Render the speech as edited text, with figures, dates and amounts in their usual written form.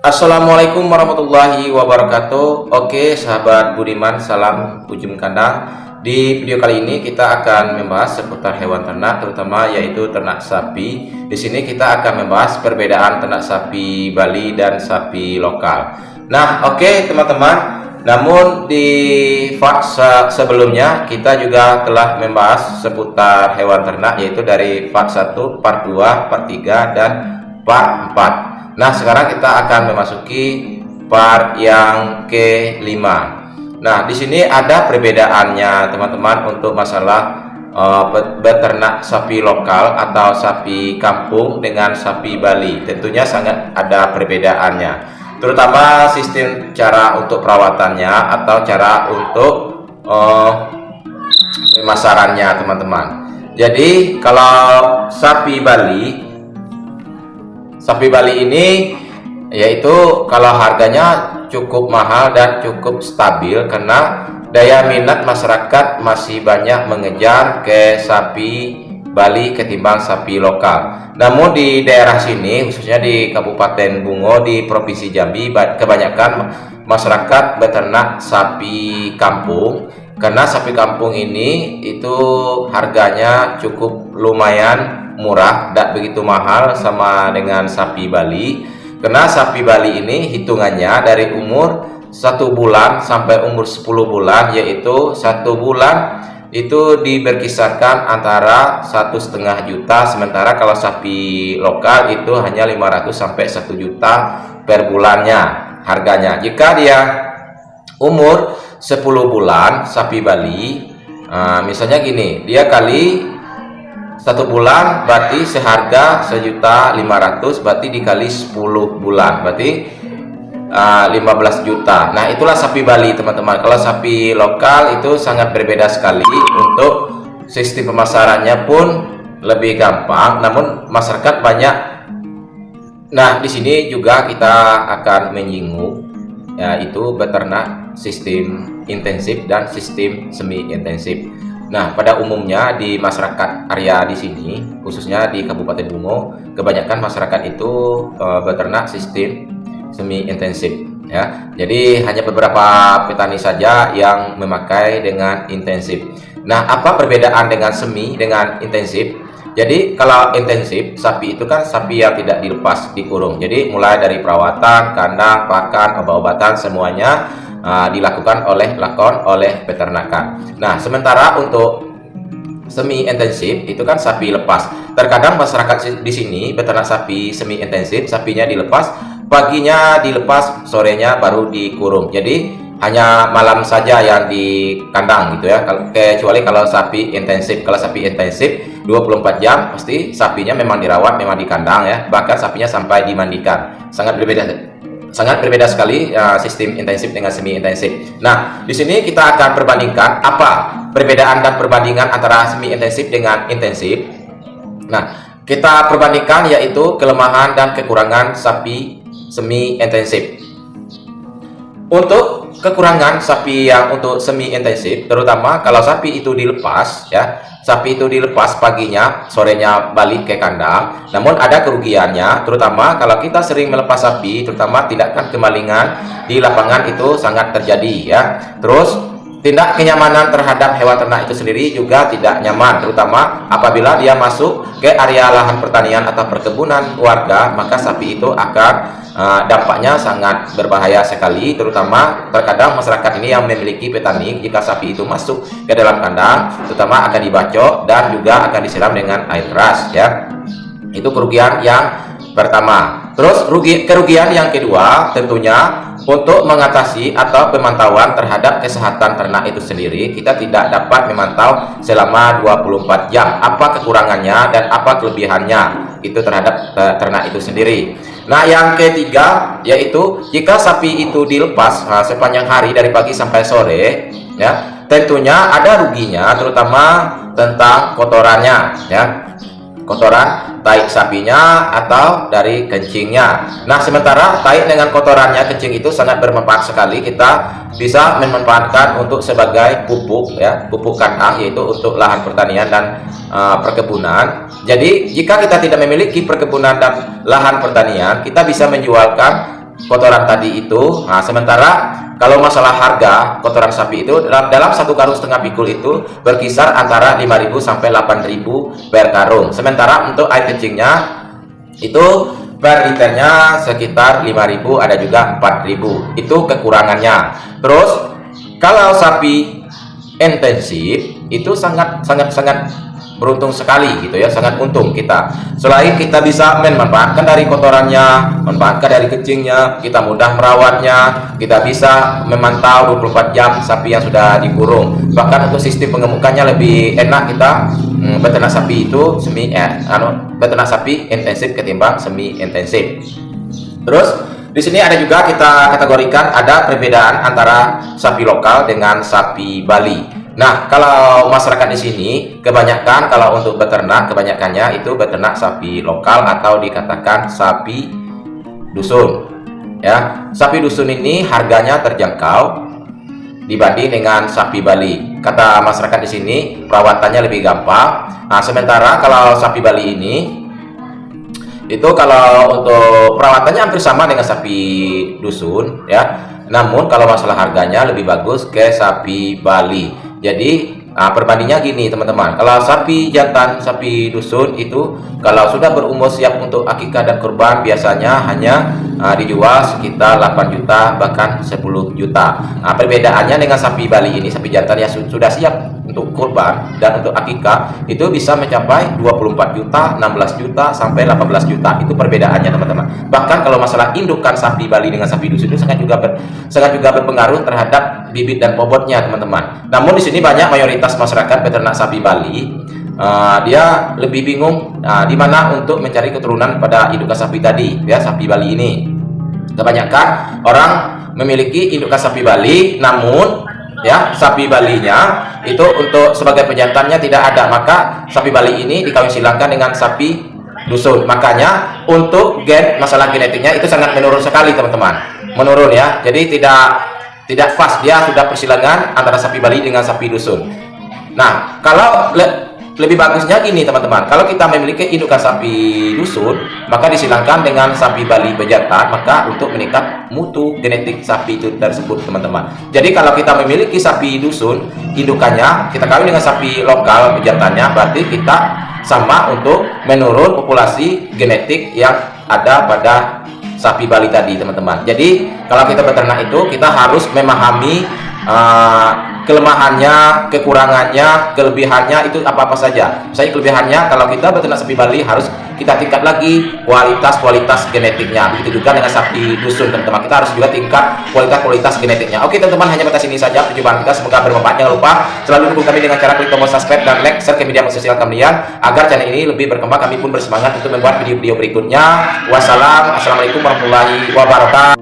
Assalamualaikum warahmatullahi wabarakatuh. Oke, sahabat Budiman, salam ujung kandang. Di video kali ini kita akan membahas seputar hewan ternak, terutama yaitu ternak sapi. Di sini kita akan membahas perbedaan ternak sapi Bali dan sapi lokal. Nah, oke teman-teman. Namun di fase sebelumnya kita juga telah membahas seputar hewan ternak, yaitu dari part 1, part 2, part 3, dan part 4. Nah, sekarang kita akan memasuki part yang kelima. Nah, di sini ada perbedaannya teman-teman untuk masalah beternak sapi lokal atau sapi kampung dengan sapi Bali. Tentunya sangat ada perbedaannya, terutama sistem cara untuk perawatannya atau cara untuk pemasarannya teman-teman. Jadi kalau sapi Bali ini yaitu kalau harganya cukup mahal dan cukup stabil karena daya minat masyarakat masih banyak mengejar ke sapi Bali ketimbang sapi lokal. Namun di daerah sini, khususnya di Kabupaten Bungo di Provinsi Jambi, kebanyakan masyarakat beternak sapi kampung karena sapi kampung ini itu harganya cukup lumayan murah, tidak begitu mahal sama dengan sapi Bali. Karena sapi Bali ini hitungannya dari umur 1 bulan sampai umur 10 bulan, yaitu 1 bulan itu berkisarkan antara 1,5 juta, sementara kalau sapi lokal itu hanya 500 sampai 1 juta per bulannya harganya. Jika dia umur 10 bulan sapi Bali, misalnya gini, dia kali 1 bulan berarti seharga 1.500.000, berarti dikali 10 bulan berarti 15 juta. Nah, itulah sapi Bali teman-teman. Kalau sapi lokal itu sangat berbeda sekali, untuk sistem pemasarannya pun lebih gampang, namun masyarakat banyak. Nah, di sini juga kita akan menyinggung yaitu beternak sistem intensif dan sistem semi intensif. Nah, pada umumnya di masyarakat area di sini, khususnya di Kabupaten Bungo, kebanyakan masyarakat itu beternak sistem semi intensif ya. Jadi hanya beberapa petani saja yang memakai dengan intensif. Nah, apa perbedaan dengan semi dengan intensif? Jadi kalau intensif, sapi itu kan sapi yang tidak dilepas, dikurung. Jadi mulai dari perawatan, kandang, pakan, obat-obatan semuanya dilakukan oleh peternakan. Nah, sementara untuk semi intensif itu kan sapi lepas. Terkadang masyarakat di sini beternak sapi semi intensif, sapinya dilepas, paginya dilepas, sorenya baru dikurung. Jadi hanya malam saja yang di kandang gitu ya. Kecuali kalau sapi intensif. Kalau sapi intensif 24 jam pasti sapinya memang dirawat, memang di kandang ya. Bahkan sapinya sampai dimandikan. Sangat berbeda sekali sistem intensif dengan semi intensif. Nah, di sini kita akan perbandingkan apa perbedaan dan perbandingan antara semi intensif dengan intensif. Nah, kita perbandingkan yaitu kelemahan dan kekurangan sapi semi intensif. Untuk kekurangan sapi yang untuk semi intensif, terutama kalau sapi itu dilepas ya, sapi itu dilepas paginya, sorenya balik ke kandang. Namun ada kerugiannya, terutama kalau kita sering melepas sapi, terutama tindakan kemalingan di lapangan itu sangat terjadi ya. Terus tindak kenyamanan terhadap hewan ternak itu sendiri juga tidak nyaman, terutama apabila dia masuk ke area lahan pertanian atau perkebunan warga, maka sapi itu akan dampaknya sangat berbahaya sekali. Terutama terkadang masyarakat ini yang memiliki petani, jika sapi itu masuk ke dalam kandang, terutama akan dibacok dan juga akan disiram dengan air keras ya. Itu kerugian yang pertama. Terus kerugian yang kedua, tentunya untuk mengatasi atau pemantauan terhadap kesehatan ternak itu sendiri, kita tidak dapat memantau selama 24 jam apa kekurangannya dan apa kelebihannya itu terhadap ternak itu sendiri. Nah, yang ketiga yaitu jika sapi itu dilepas sepanjang hari dari pagi sampai sore ya, tentunya ada ruginya, terutama tentang kotorannya ya. Kotoran tai sapinya atau dari kencingnya. Nah, sementara tai dengan kotorannya, kencing itu sangat bermanfaat sekali. Kita bisa memanfaatkan untuk sebagai pupuk ya, pupuk kandang, yaitu untuk lahan pertanian dan perkebunan. Jadi jika kita tidak memiliki perkebunan dan lahan pertanian, kita bisa menjualkan kotoran tadi itu. Nah, sementara kalau masalah harga kotoran sapi itu dalam 1 karung setengah pikul itu berkisar antara 5.000 sampai 8.000 per karung. Sementara untuk air kencingnya itu per liternya sekitar 5.000, ada juga 4.000. Itu kekurangannya. Terus kalau sapi intensif itu sangat beruntung sekali gitu ya, sangat untung kita. Selain kita bisa memanfaatkan dari kotorannya, manfaatkan dari kencingnya, kita mudah merawatnya, kita bisa memantau 24 jam sapi yang sudah dikurung. Bahkan untuk sistem pengemukannya lebih enak kita beternak sapi itu beternak sapi intensif ketimbang semi intensif. Terus di sini ada juga kita kategorikan ada perbedaan antara sapi lokal dengan sapi Bali. Nah, kalau masyarakat di sini kebanyakan kalau untuk beternak kebanyakannya itu beternak sapi lokal atau dikatakan sapi dusun. Ya, sapi dusun ini harganya terjangkau dibanding dengan sapi Bali. Kata masyarakat di sini perawatannya lebih gampang. Nah, sementara kalau sapi Bali ini itu kalau untuk perawatannya hampir sama dengan sapi dusun ya. Namun kalau masalah harganya lebih bagus ke sapi Bali. Jadi perbandingannya gini teman-teman, kalau sapi jantan, sapi dusun itu kalau sudah berumur siap untuk akikah dan kurban biasanya hanya dijual sekitar 8 juta bahkan 10 juta. Perbedaannya dengan sapi Bali ini, sapi jantan yang sudah siap untuk kurban dan untuk akikah itu bisa mencapai 24 juta, 16 juta sampai 18 juta. Itu perbedaannya teman-teman. Bahkan kalau masalah indukan sapi Bali dengan sapi dusun itu sangat juga berpengaruh terhadap bibit dan bobotnya teman-teman. Namun di sini banyak mayoritas masyarakat peternak sapi Bali dia lebih bingung di mana untuk mencari keturunan pada indukan sapi tadi ya, sapi Bali ini. Kebanyakan orang memiliki indukan sapi Bali, namun ya sapi Balinya itu untuk sebagai pejantannya tidak ada, maka sapi Bali ini dikawin silangkan dengan sapi dusun. Makanya untuk masalah genetiknya itu sangat menurun sekali teman-teman, menurun ya. Jadi tidak pas, dia sudah persilangan antara sapi Bali dengan sapi dusun. Nah, kalau lebih bagusnya gini teman-teman, kalau kita memiliki indukan sapi dusun maka disilangkan dengan sapi Bali pejantan, maka untuk meningkat mutu genetik sapi itu tersebut teman-teman. Jadi kalau kita memiliki sapi dusun indukannya kita kawin dengan sapi lokal pejantannya, berarti kita sama untuk menurun populasi genetik yang ada pada sapi Bali tadi teman-teman. Jadi kalau kita beternak itu kita harus memahami kelemahannya, kekurangannya, kelebihannya itu apa-apa saja. Misalnya kelebihannya kalau kita beternak sapi Bali harus kita tingkat lagi kualitas genetiknya. Begitu juga dengan sapi dusun teman-teman, kita harus juga tingkat kualitas genetiknya. Oke teman-teman, hanya batas ini saja perjumpaan kita, semoga bermanfaat. Jangan lupa selalu dukung kami dengan cara klik tombol subscribe dan like, share ke media sosial kalian agar channel ini lebih berkembang. Kami pun bersemangat untuk membuat video-video berikutnya. Assalamualaikum warahmatullahi wabarakatuh.